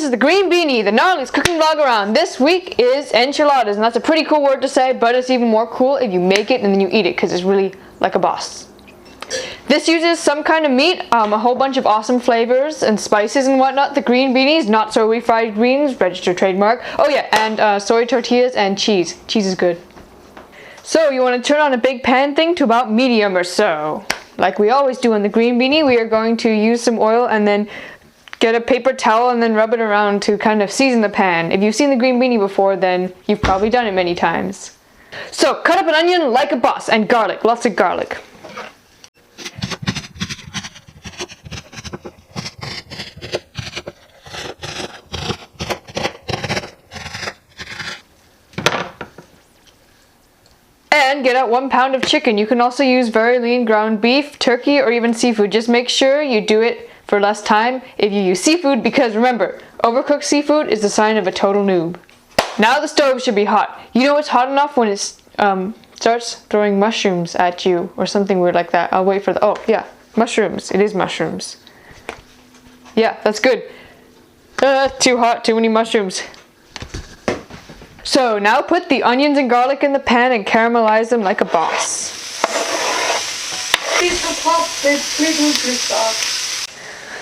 is the Green Beanie, the gnarliest cooking vlog around. This week is enchiladas, and that's a pretty cool word to say, but it's even more cool if you make it and then you eat it, because it's really like a boss. This uses some kind of meat, a whole bunch of awesome flavors and spices and whatnot. The green beanies, not so refried greens, registered trademark. Oh yeah, and soy tortillas and cheese. Cheese is good. So you want to turn on a big pan thing to about medium or so. Like we always do on the Green Beanie, we are going to use some oil and then get a paper towel and then rub it around to kind of season the pan. If you've seen the Green Beanie before, then you've probably done it many times. So cut up an onion like a boss, and garlic, lots of garlic. And get out 1 pound of chicken. You can also use very lean ground beef, turkey, or even seafood. Just make sure you do it for less time if you use seafood, because remember, overcooked seafood is the sign of a total noob. Now the stove should be hot. You know it's hot enough when it starts throwing mushrooms at you or something weird like that. I'll wait for the, oh yeah, mushrooms. It is mushrooms. Yeah, that's good. Too hot, too many mushrooms. So now put the onions and garlic in the pan and caramelize them like a boss.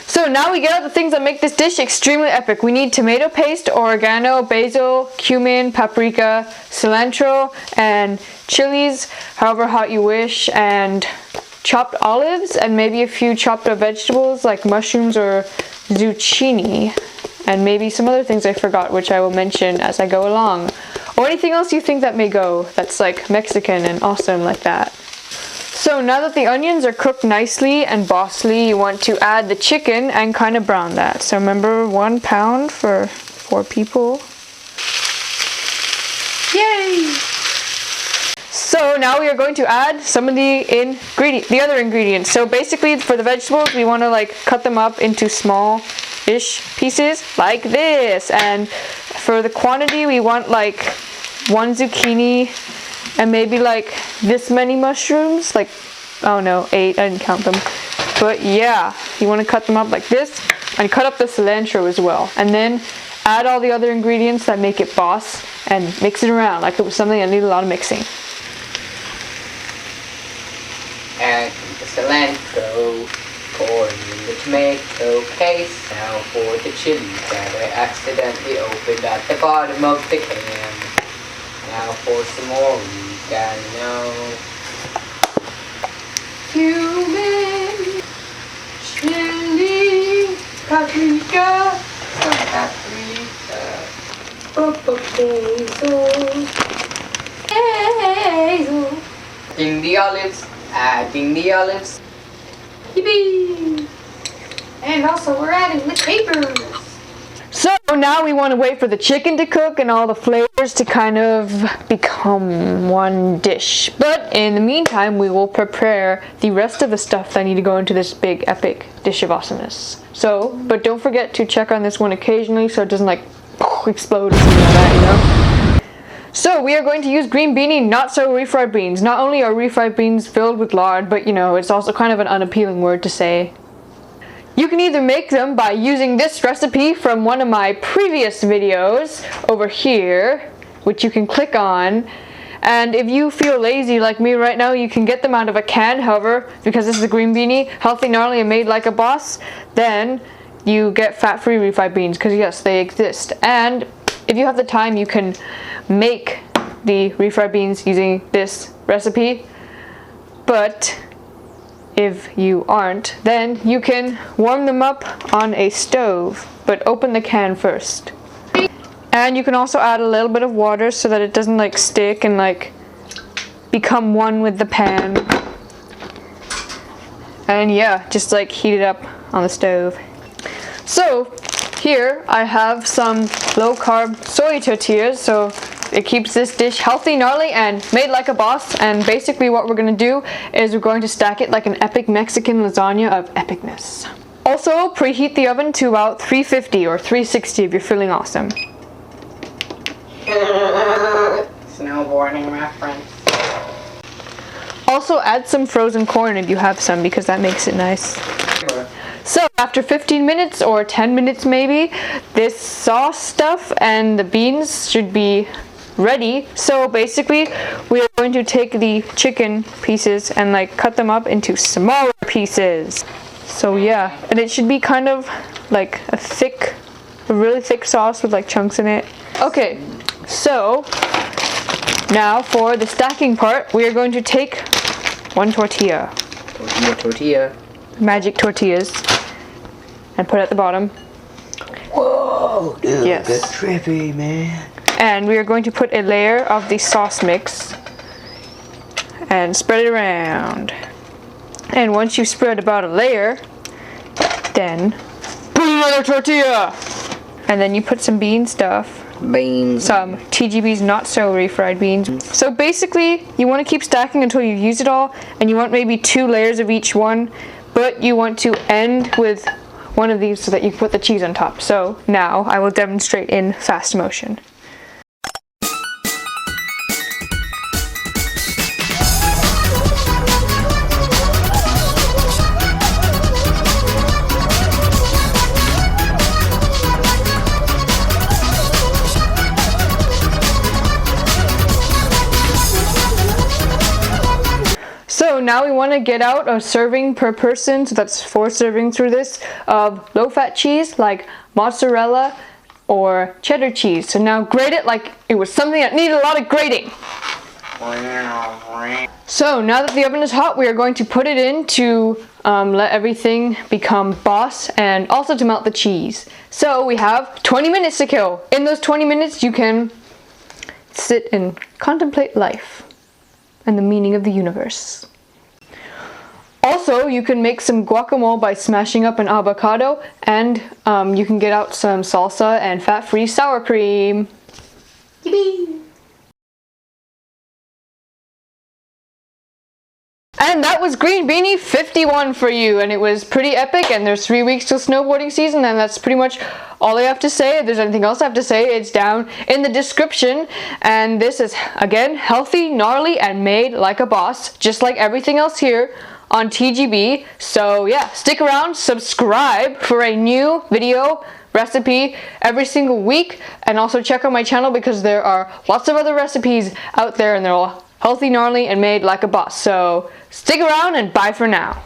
So now we get out the things that make this dish extremely epic. We need tomato paste, oregano, basil, cumin, paprika, cilantro, and chilies, however hot you wish, and chopped olives, and maybe a few chopped up vegetables like mushrooms or zucchini. And maybe some other things I forgot, which I will mention as I go along. Or anything else you think that may go that's like Mexican and awesome like that. So now that the onions are cooked nicely and bossy, you want to add the chicken and kind of brown that. So remember, 1 pound for 4 people. Yay! So now we are going to add some of the other ingredients. So basically for the vegetables, we want to like cut them up into small-ish pieces like this. And for the quantity, we want like 1 zucchini and maybe like this many mushrooms. Like, oh no, 8, I didn't count them. But yeah, you want to cut them up like this and cut up the cilantro as well. And then add all the other ingredients that make it boss and mix it around like it was something that needed a lot of mixing. Add the cilantro, pour in the tomato paste. Now for the chili that I accidentally opened at the bottom of the can. Now for some more oregano, cumin, chili, paprika, basil. In the olives. Adding the olives. Yippee! And also we're adding the capers. So now we want to wait for the chicken to cook and all the flavors to kind of become one dish. But in the meantime, we will prepare the rest of the stuff that need to go into this big epic dish of awesomeness. So, but don't forget to check on this one occasionally so it doesn't like explode or something like that, you know? So we are going to use Green Beanie, not so refried beans. Not only are refried beans filled with lard, but you know, it's also kind of an unappealing word to say. You can either make them by using this recipe from one of my previous videos over here, which you can click on. And if you feel lazy like me right now, you can get them out of a can. However, because this is a Green Beanie, healthy, gnarly, and made like a boss, then you get fat-free refried beans, because yes, they exist. And if you have the time, you can make the refried beans using this recipe. But if you aren't, then you can warm them up on a stove, but open the can first. And you can also add a little bit of water so that it doesn't like stick and like become one with the pan. And yeah, just like heat it up on the stove. So here I have some low-carb soy tortillas, so it keeps this dish healthy, gnarly, and made like a boss. And basically what we're going to do is we're going to stack it like an epic Mexican lasagna of epicness. Also, preheat the oven to about 350 or 360 if you're feeling awesome. Snowboarding reference. Also add some frozen corn if you have some, because that makes it nice. So after 15 minutes or 10 minutes maybe, this sauce stuff and the beans should be ready. So basically we are going to take the chicken pieces and like cut them up into smaller pieces. So yeah, and it should be kind of like a really thick sauce with like chunks in it. Okay, so now for the stacking part, we are going to take one tortilla. Tortilla. Magic tortillas. And put it at the bottom. Whoa, dude, yes. That's trippy, man. And we are going to put a layer of the sauce mix and spread it around. And once you spread about a layer, then put another tortilla. And then you put some bean stuff. Beans. Some TGB's not so refried beans. So basically, you want to keep stacking until you've used it all, and you want maybe 2 layers of each one, but you want to end with one of these so that you can put the cheese on top. So now I will demonstrate in fast motion. So now we want to get out a serving per person, so that's 4 servings through this, of low-fat cheese like mozzarella or cheddar cheese. So now grate it like it was something that needed a lot of grating. So now that the oven is hot, we are going to put it in to let everything become boss and also to melt the cheese. So we have 20 minutes to kill. In those 20 minutes you can sit and contemplate life and the meaning of the universe. Also, you can make some guacamole by smashing up an avocado, and you can get out some salsa and fat-free sour cream. Yippee! And that was Green Beanie 51 for you, and it was pretty epic, and there's 3 weeks till snowboarding season, and that's pretty much all I have to say. If there's anything else I have to say, it's down in the description. And this is, again, healthy, gnarly, and made like a boss, just like everything else here on TGB. So yeah, stick around, subscribe for a new video recipe every single week, and also check out my channel because there are lots of other recipes out there and they're all healthy, gnarly, and made like a boss. So stick around and bye for now.